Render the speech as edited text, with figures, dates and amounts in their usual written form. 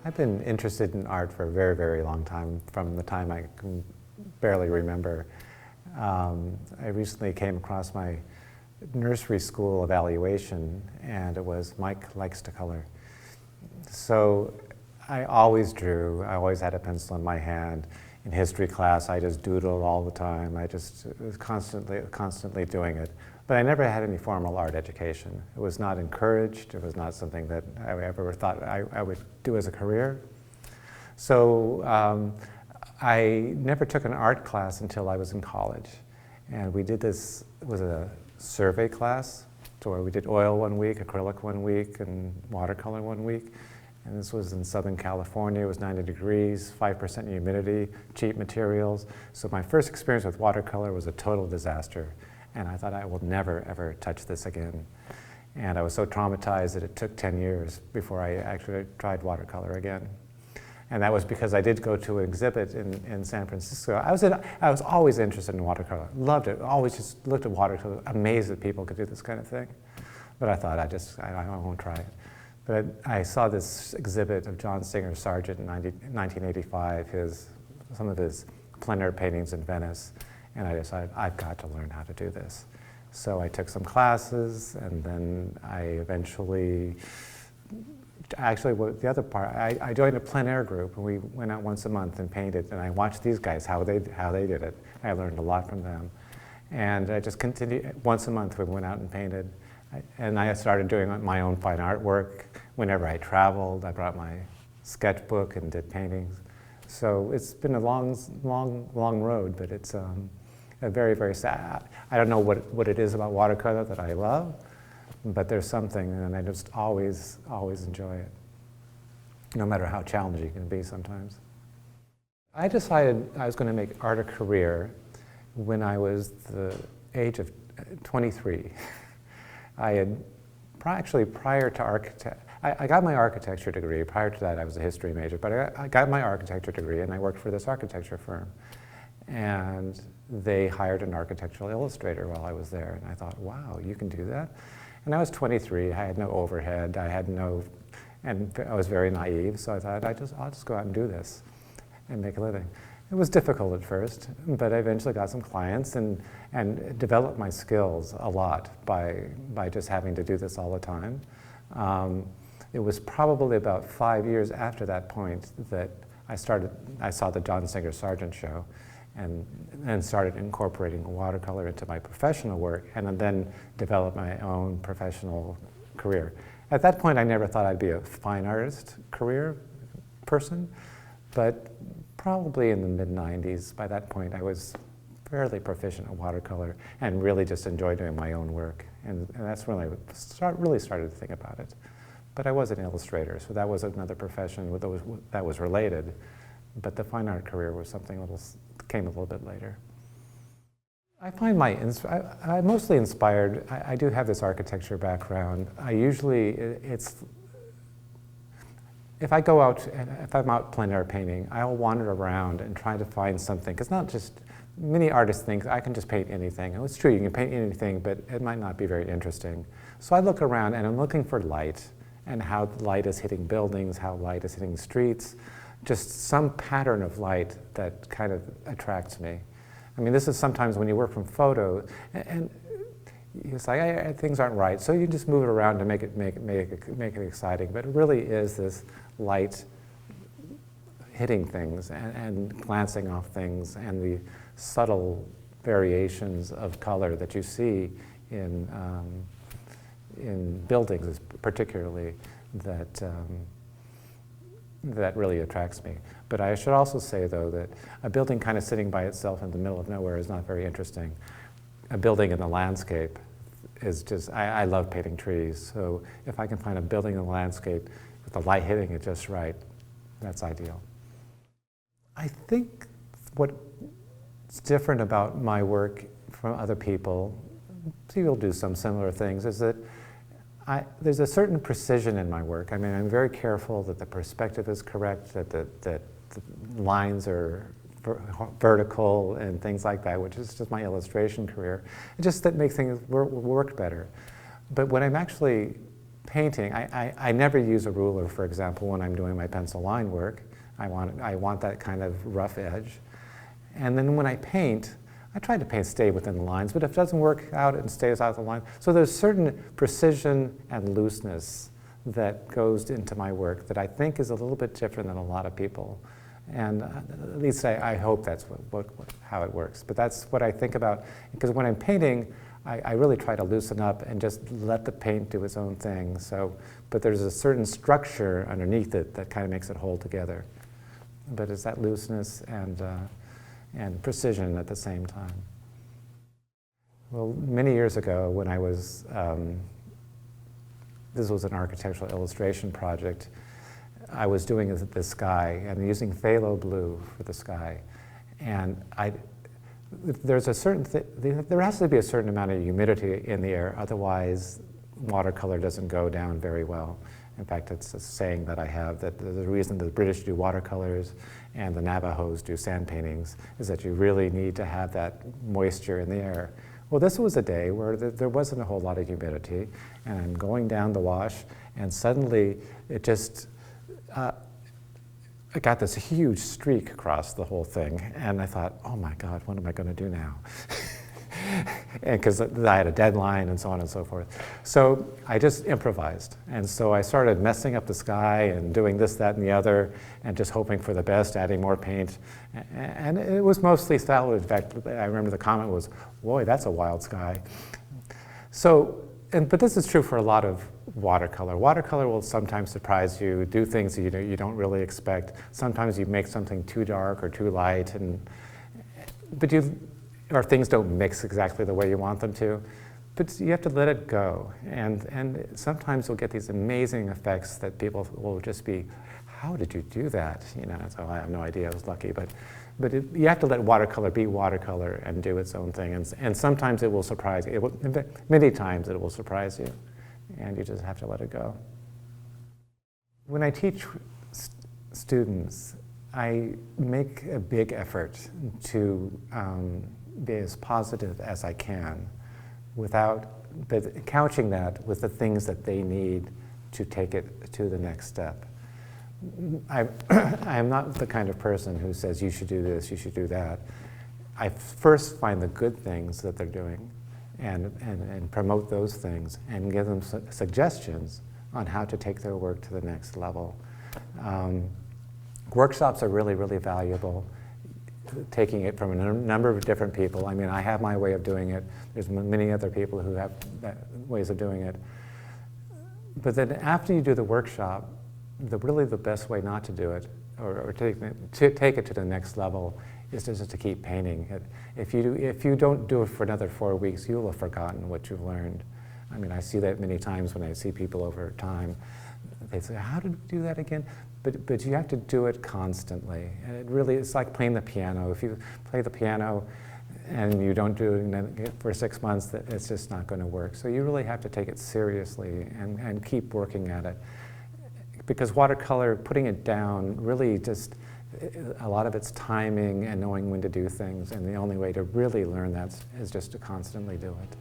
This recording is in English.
I've been interested in art for a very, very long time, from the time I can barely remember. I recently came across my nursery school evaluation, and it was Mike likes to color. So I always drew. I always had a pencil in my hand. In history class, I just doodled all the time. I just was constantly doing it. But I never had any formal art education. It was not encouraged. It was not something that I ever thought I would do as a career. So I never took an art class until I was in college. And we did this, it was a survey class, so where we did oil one week, acrylic one week, and watercolor one week. And this was in Southern California. It was 90 degrees, 5% humidity, cheap materials. So my first experience with watercolor was a total disaster. And I thought, I will never, ever touch this again. And I was so traumatized that it took 10 years before I actually tried watercolor again. And that was because I did go to an exhibit in San Francisco. I was always interested in watercolor, loved it, always just looked at watercolor, amazed that people could do this kind of thing. But I thought, I won't try it. But I saw this exhibit of John Singer Sargent in 1985, some of his plein air paintings in Venice, and I decided, I've got to learn how to do this. So I took some classes, and then I eventually, the other part, I joined a plein air group, and we went out once a month and painted, and I watched these guys, how they did it. I learned a lot from them. And I just continued, once a month we went out and painted. And I started doing my own fine artwork. Whenever I traveled, I brought my sketchbook and did paintings. So it's been a long road, but it's a very, very sad. I don't know what it is about watercolor that I love, but there's something, and I just always enjoy it, no matter how challenging it can be sometimes. I decided I was going to make art a career when I was the age of 23. I had prior to architect, I got my architecture degree. Prior to that, I was a history major, but I got my architecture degree, and I worked for this architecture firm. And they hired an architectural illustrator while I was there, and I thought, wow, you can do that? And I was 23, I had no overhead, and I was very naive, so I thought, I'll just go out and do this and make a living. It was difficult at first, but I eventually got some clients and developed my skills a lot by just having to do this all the time. It was probably about 5 years after that point that I saw the John Singer Sargent show and started incorporating watercolor into my professional work, and then developed my own professional career. At that point, I never thought I'd be a fine artist career person, but probably in the mid-90s, by that point, I was fairly proficient at watercolor and really just enjoyed doing my own work. And that's when I really started to think about it. But I was an illustrator, so that was another profession that was related. But the fine art career was something came a little bit later. I find I'm mostly inspired. I do have this architecture background. If I go out, if I'm out plein air painting, I'll wander around and try to find something. Because not just, many artists think I can just paint anything. And it's true, you can paint anything, but it might not be very interesting. So I look around and I'm looking for light, and how light is hitting buildings, how light is hitting streets, just some pattern of light that kind of attracts me. I mean, this is sometimes when you work from photo, and it's like, things aren't right, so you just move it around to make it exciting. But it really is this light hitting things and glancing off things, and the subtle variations of color that you see in buildings, particularly, that really attracts me. But I should also say, though, that a building kind of sitting by itself in the middle of nowhere is not very interesting. A building in the landscape is just, I love painting trees, so if I can find a building in the landscape with the light hitting it just right, that's ideal. I think what's different about my work from other people do some similar things, is that there's a certain precision in my work. I mean, I'm very careful that the perspective is correct, that the lines are vertical and things like that, which is just my illustration career. It just that makes things work better. But when I'm actually painting, I never use a ruler, for example, when I'm doing my pencil line work. I want that kind of rough edge. And then when I paint, I try to stay within the lines, but if it doesn't work out, it stays out of the line. So there's certain precision and looseness that goes into my work that I think is a little bit different than a lot of people. And at least I hope that's how it works. But that's what I think about, because when I'm painting, I really try to loosen up and just let the paint do its own thing. So, but there's a certain structure underneath it that kind of makes it hold together. But it's that looseness and precision at the same time. Well, many years ago when I was, this was an architectural illustration project, I was doing the sky and using phthalo blue for the sky. And there's a certain there has to be a certain amount of humidity in the air, otherwise watercolor doesn't go down very well. In fact, it's a saying that I have that the reason the British do watercolors and the Navajos do sand paintings is that you really need to have that moisture in the air. Well, this was a day where there wasn't a whole lot of humidity, and I'm going down the wash, and suddenly it just, I got this huge streak across the whole thing, and I thought, oh my God, what am I going to do now? And because I had a deadline and so on and so forth. So I just improvised. And so I started messing up the sky and doing this, that, and the other, and just hoping for the best, adding more paint. And it was mostly salad. In fact, I remember the comment was, boy, that's a wild sky. So, but this is true for a lot of watercolor. Watercolor will sometimes surprise you, do things that you don't really expect. Sometimes you make something too dark or too light, or things don't mix exactly the way you want them to. But you have to let it go. And sometimes you'll get these amazing effects that people will just be, how did you do that? You know, so I have no idea, I was lucky. But you have to let watercolor be watercolor and do its own thing. And sometimes it will surprise you. Many times it will surprise you. And you just have to let it go. When I teach students, I make a big effort to be as positive as I can, but couching that with the things that they need to take it to the next step. I am not the kind of person who says you should do this, you should do that. I first find the good things that they're doing and promote those things and give them suggestions on how to take their work to the next level. Workshops are really, really valuable, taking it from a number of different people. I mean, I have my way of doing it. There's many other people who have ways of doing it. But then after you do the workshop, really the best way not to do it, or to take it to the next level, is just to keep painting. If you don't do it for another 4 weeks, you will have forgotten what you've learned. I mean, I see that many times when I see people over time. They say, how did we do that again? But you have to do it constantly. And it's like playing the piano. If you play the piano and you don't do it for 6 months, it's just not going to work. So you really have to take it seriously and keep working at it. Because watercolor, putting it down, really just, a lot of it's timing and knowing when to do things. And the only way to really learn that is just to constantly do it.